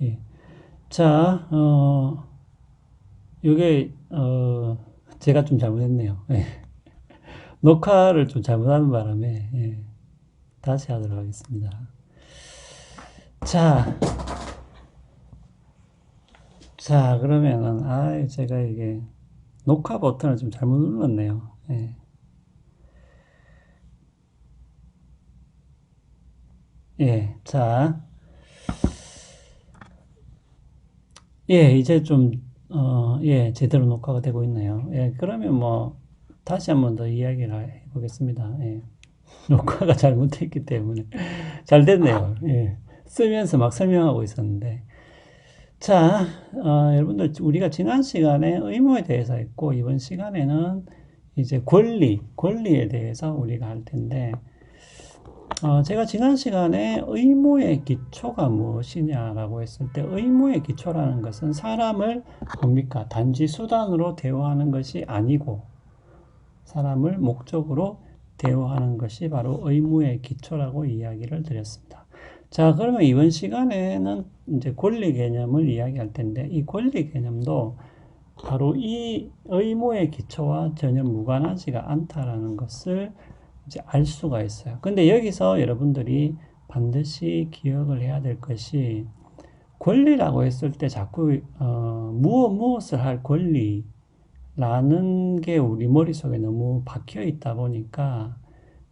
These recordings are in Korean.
예. 자, 요게, 제가 좀 잘못했네요. 예. 녹화를 좀 잘못하는 바람에, 예. 다시 하도록 하겠습니다. 자, 그러면은, 제가 이게, 녹화 버튼을 좀 잘못 눌렀네요. 예. 예. 자, 예, 이제 좀, 예, 제대로 녹화가 되고 있네요. 예, 그러면 뭐, 다시 한번 더 이야기를 해보겠습니다. 예. 녹화가 잘못됐기 때문에. 잘 됐네요. 예. 쓰면서 막 설명하고 있었는데. 자, 여러분들, 우리가 지난 시간에 의무에 대해서 했고, 이번 시간에는 이제 권리에 대해서 우리가 할 텐데, 제가 지난 시간에 의무의 기초가 무엇이냐라고 했을 때, 의무의 기초라는 것은 사람을 뭡니까? 단지 수단으로 대우하는 것이 아니고, 사람을 목적으로 대우하는 것이 바로 의무의 기초라고 이야기를 드렸습니다. 자, 그러면 이번 시간에는 이제 권리 개념을 이야기할 텐데, 이 권리 개념도 바로 이 의무의 기초와 전혀 무관하지가 않다라는 것을 이제 알 수가 있어요. 근데 여기서 여러분들이 반드시 기억을 해야 될 것이 권리라고 했을 때 자꾸 무엇을 할 권리라는 게 우리 머릿속에 너무 박혀 있다 보니까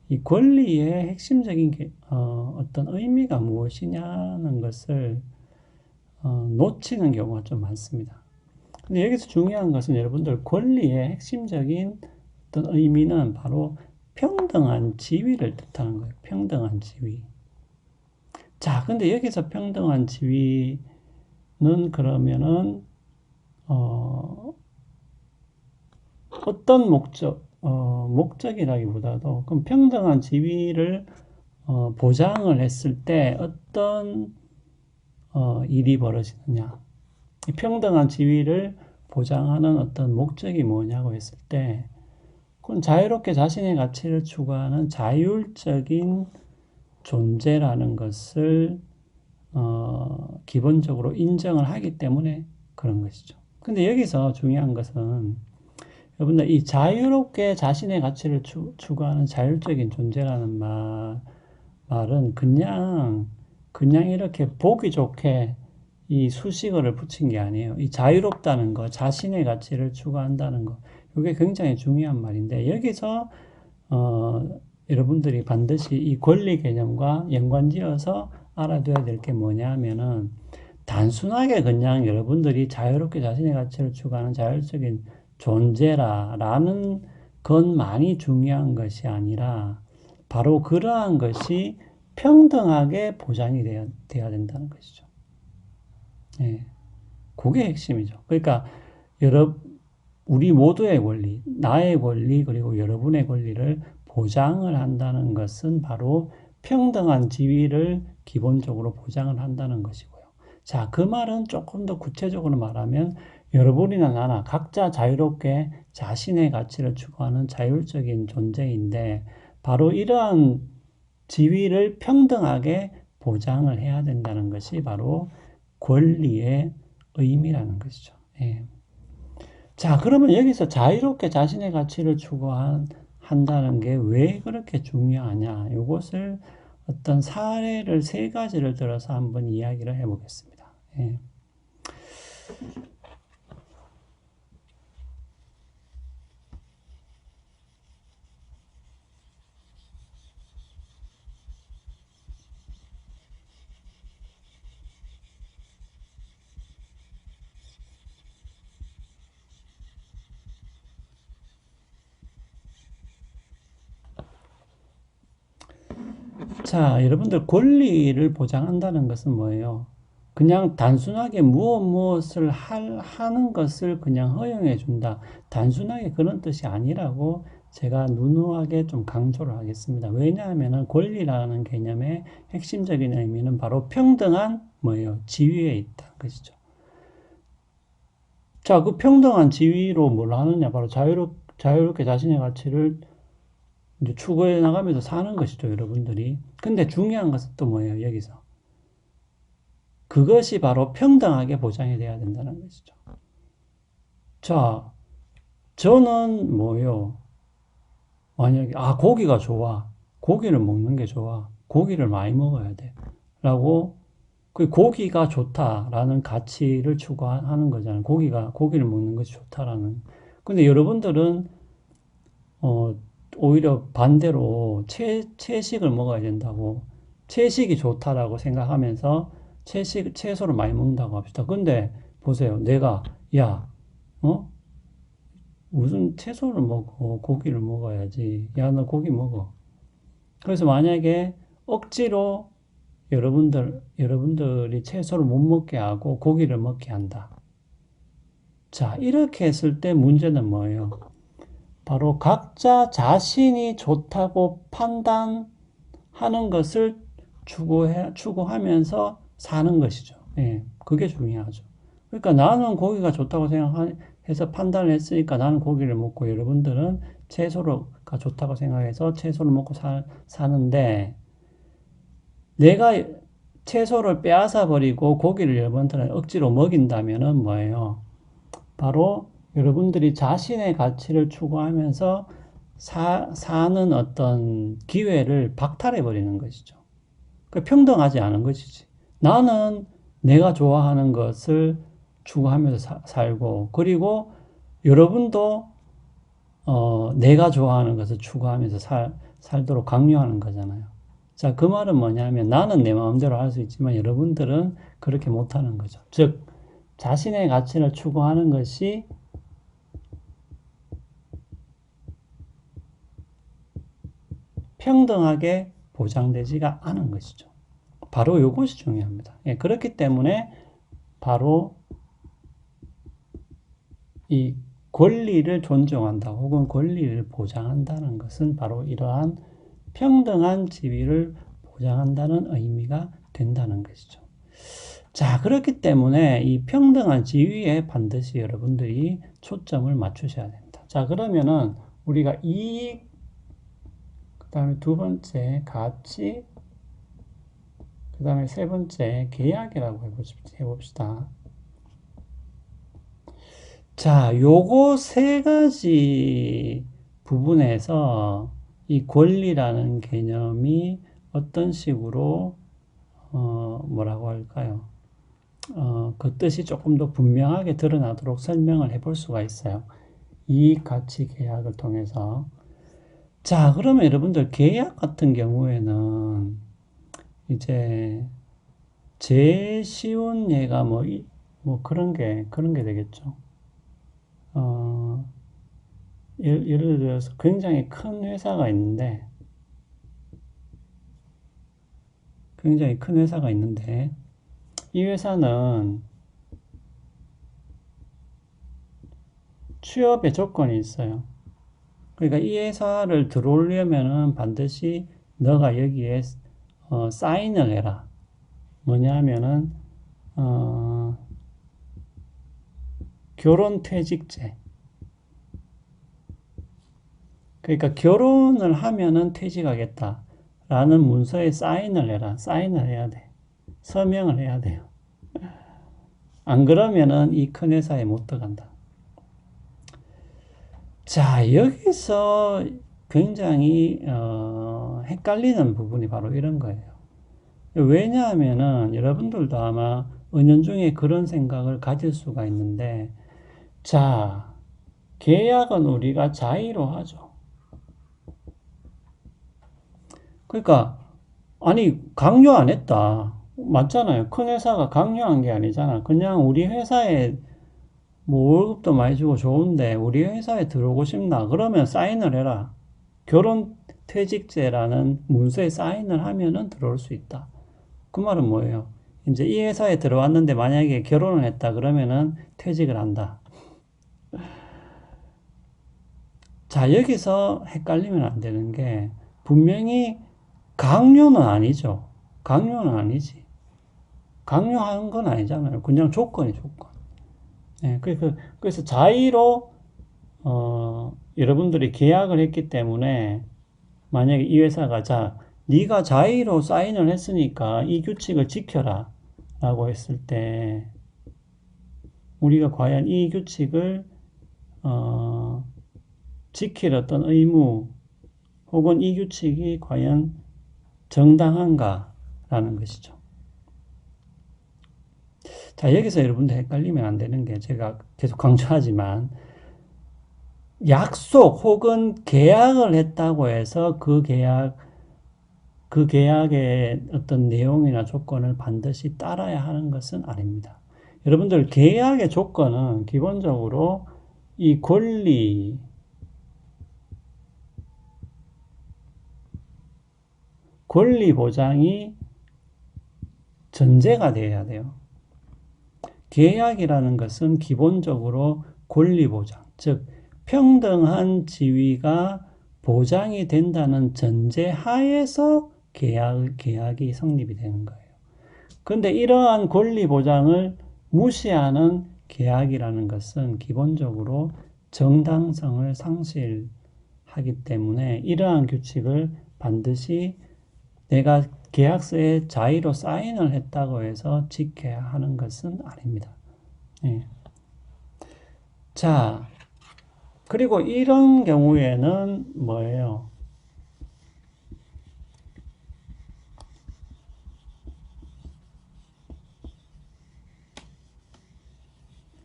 이 권리의 핵심적인 어떤 의미가 무엇이냐는 것을 놓치는 경우가 좀 많습니다. 근데 여기서 중요한 것은 여러분들 권리의 핵심적인 어떤 의미는 바로 평등한 지위를 뜻하는 거예요. 평등한 지위. 자, 근데 여기서 평등한 지위는 그러면은 어떤 목적이라기보다도 그럼 평등한 지위를 보장을 했을 때 어떤 일이 벌어지느냐. 이 평등한 지위를 보장하는 어떤 목적이 뭐냐고 했을 때 그건 자유롭게 자신의 가치를 추구하는 자율적인 존재라는 것을 기본적으로 인정을 하기 때문에 그런 것이죠. 근데 여기서 중요한 것은 여러분들 이 자유롭게 자신의 가치를 추구하는 자율적인 존재라는 말은 그냥 이렇게 보기 좋게 이 수식어를 붙인 게 아니에요. 이 자유롭다는 거, 자신의 가치를 추구한다는 거, 이게 굉장히 중요한 말인데 여기서 여러분들이 반드시 이 권리 개념과 연관지어서 알아둬야 될 게 뭐냐 하면은 단순하게 그냥 여러분들이 자유롭게 자신의 가치를 추구하는 자율적인 존재라는 것만이 중요한 것이 아니라 바로 그러한 것이 평등하게 보장이 돼야 된다는 것이죠. 예, 그게 핵심이죠. 그러니까 우리 모두의 권리, 나의 권리, 그리고 여러분의 권리를 보장을 한다는 것은 바로 평등한 지위를 기본적으로 보장을 한다는 것이고요. 자, 그 말은 조금 더 구체적으로 말하면 여러분이나 나나 각자 자유롭게 자신의 가치를 추구하는 자율적인 존재인데 바로 이러한 지위를 평등하게 보장을 해야 된다는 것이 바로 권리의 의미라는 것이죠. 예. 자, 그러면 여기서 자유롭게 자신의 가치를 추구한다는 게 왜 그렇게 중요하냐? 이것을 어떤 사례를 세 가지를 들어서 한번 이야기를 해보겠습니다. 예. 자, 여러분들 권리를 보장한다는 것은 뭐예요? 그냥 단순하게 무엇을 하는 것을 그냥 허용해 준다. 단순하게 그런 뜻이 아니라고 제가 누누하게 좀 강조를 하겠습니다. 왜냐하면 권리라는 개념의 핵심적인 의미는 바로 평등한 뭐예요? 지위에 있다. 그죠? 자, 그 평등한 지위로 뭘 하느냐? 바로 자유롭게 자신의 가치를 이제 추구해 나가면서 사는 것이죠, 여러분들이. 근데 중요한 것은 또 뭐예요, 여기서? 그것이 바로 평등하게 보장이 돼야 된다는 것이죠. 자, 저는 뭐요? 만약에, 고기가 좋아. 고기를 먹는 게 좋아. 고기를 많이 먹어야 돼. 라고, 그 고기가 좋다라는 가치를 추구하는 거잖아요. 고기를 먹는 것이 좋다라는. 근데 여러분들은, 오히려 반대로 채식을 먹어야 된다고, 채식이 좋다라고 생각하면서 채소를 많이 먹는다고 합시다. 근데 보세요. 내가, 야, 어? 무슨 채소를 먹어? 고기를 먹어야지. 야, 너 고기 먹어. 그래서 만약에 억지로 여러분들이 채소를 못 먹게 하고 고기를 먹게 한다. 자, 이렇게 했을 때 문제는 뭐예요? 바로 각자 자신이 좋다고 판단하는 것을 추구하면서 사는 것이죠. 예, 그게 중요하죠. 그러니까 나는 고기가 좋다고 생각해서 판단을 했으니까 나는 고기를 먹고 여러분들은 채소가 좋다고 생각해서 채소를 먹고 사는데 내가 채소를 빼앗아 버리고 고기를 여러분들은 억지로 먹인다면은 뭐예요? 바로 여러분들이 자신의 가치를 추구하면서 사는 어떤 기회를 박탈해 버리는 것이죠. 평등하지 않은 것이지. 나는 내가 좋아하는 것을 추구하면서 살고, 그리고 여러분도 내가 좋아하는 것을 추구하면서 살도록 강요하는 거잖아요. 자, 그 말은 뭐냐면 나는 내 마음대로 할 수 있지만 여러분들은 그렇게 못하는 거죠. 즉, 자신의 가치를 추구하는 것이 평등하게 보장되지가 않은 것이죠. 바로 이것이 중요합니다. 예, 그렇기 때문에 바로 이 권리를 존중한다 혹은 권리를 보장한다는 것은 바로 이러한 평등한 지위를 보장한다는 의미가 된다는 것이죠. 자, 그렇기 때문에 이 평등한 지위에 반드시 여러분들이 초점을 맞추셔야 됩니다. 자, 그러면은 우리가 이익, 그 다음에 두 번째 가치, 그 다음에 세 번째 계약이라고 해봅시다. 자, 요거 세 가지 부분에서 이 권리라는 개념이 어떤 식으로 뭐라고 할까요? 그 뜻이 조금 더 분명하게 드러나도록 설명을 해볼 수가 있어요. 이익 가치 계약을 통해서. 자, 그러면 여러분들 계약 같은 경우에는 이제 제일 쉬운 예가 뭐 그런 게 되겠죠. 예를 들어서 굉장히 큰 회사가 있는데, 이 회사는 취업의 조건이 있어요. 그러니까 이 회사를 들어오려면은 반드시 너가 여기에 사인을 해라. 뭐냐면은 결혼퇴직제. 그러니까 결혼을 하면은 퇴직하겠다 라는 문서에 사인을 해라. 사인을 해야 돼. 서명을 해야 돼요. 안 그러면은 이 큰 회사에 못 들어간다. 자, 여기서 굉장히 헷갈리는 부분이 바로 이런 거예요. 왜냐하면은 여러분들도 아마 은연중에 그런 생각을 가질 수가 있는데, 자, 계약은 우리가 자의로 하죠. 그러니까 아니 강요 안 했다. 맞잖아요. 큰 회사가 강요한 게 아니잖아. 그냥 우리 회사에 뭐 월급도 많이 주고 좋은데 우리 회사에 들어오고 싶나? 그러면 사인을 해라. 결혼 퇴직제라는 문서에 사인을 하면은 들어올 수 있다. 그 말은 뭐예요? 이제 이 회사에 들어왔는데 만약에 결혼을 했다 그러면은 퇴직을 한다. 자, 여기서 헷갈리면 안 되는 게 분명히 강요는 아니죠. 강요는 아니지. 강요한 건 아니잖아요. 그냥 조건이 조건. 네, 그래서 자의로 여러분들이 계약을 했기 때문에 만약에 이 회사가 네가 자의로 사인을 했으니까 이 규칙을 지켜라 라고 했을 때 우리가 과연 이 규칙을 지킬 어떤 의무 혹은 이 규칙이 과연 정당한가라는 것이죠. 자, 여기서 여러분들 헷갈리면 안 되는 게 제가 계속 강조하지만 약속 혹은 계약을 했다고 해서 그 계약의 어떤 내용이나 조건을 반드시 따라야 하는 것은 아닙니다. 여러분들 계약의 조건은 기본적으로 이 권리 보장이 전제가 되어야 돼요. 계약이라는 것은 기본적으로 권리 보장, 즉 평등한 지위가 보장이 된다는 전제 하에서 계약이 성립이 되는 거예요. 그런데 이러한 권리 보장을 무시하는 계약이라는 것은 기본적으로 정당성을 상실하기 때문에 이러한 규칙을 반드시 내가 계약서에 자의로 사인을 했다고 해서 지켜야 하는 것은 아닙니다. 예. 자, 그리고 이런 경우에는 뭐예요?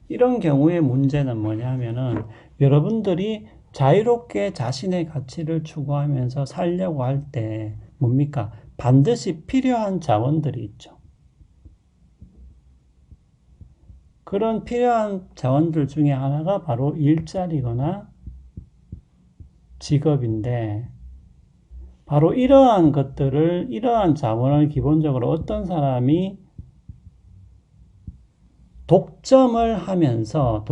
이런 경우의 문제는 뭐냐면은 여러분들이 자유롭게 자신의 가치를 추구하면서 살려고 할 때 뭡니까? 반드시 필요한 자원들이 있죠. 그런 필요한 자원들 중에 하나가 바로 일자리거나 직업인데 바로 이러한 것들을, 이러한 자원을 기본적으로 어떤 사람이 독점을 하면서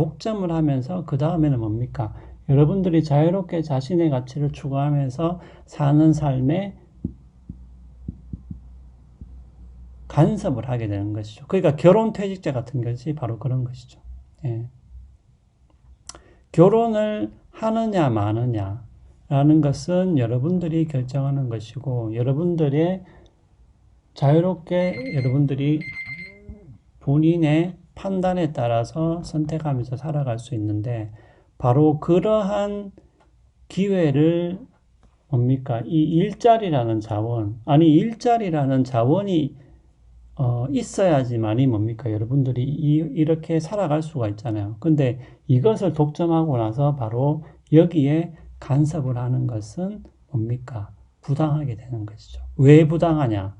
그 다음에는 뭡니까? 여러분들이 자유롭게 자신의 가치를 추구하면서 사는 삶에 간섭을 하게 되는 것이죠. 그러니까 결혼퇴직자 같은 것이 바로 그런 것이죠. 예. 결혼을 하느냐 마느냐라는 것은 여러분들이 결정하는 것이고 여러분들의 자유롭게 여러분들이 본인의 판단에 따라서 선택하면서 살아갈 수 있는데 바로 그러한 기회를 뭡니까? 이 일자리라는 자원이 있어야지만이 뭡니까? 여러분들이 이렇게 살아갈 수가 있잖아요. 근데 이것을 독점하고 나서 바로 여기에 간섭을 하는 것은 뭡니까? 부당하게 되는 것이죠. 왜 부당하냐?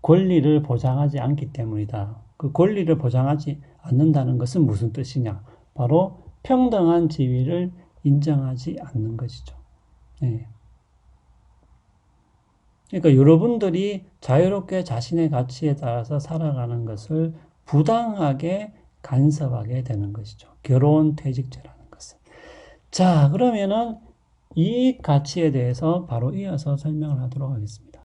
권리를 보장하지 않기 때문이다. 그 권리를 보장하지 않는다는 것은 무슨 뜻이냐? 바로 평등한 지위를 인정하지 않는 것이죠. 네. 그러니까 여러분들이 자유롭게 자신의 가치에 따라서 살아가는 것을 부당하게 간섭하게 되는 것이죠. 결혼퇴직제라는 것은. 자, 그러면은 이 가치에 대해서 바로 이어서 설명을 하도록 하겠습니다.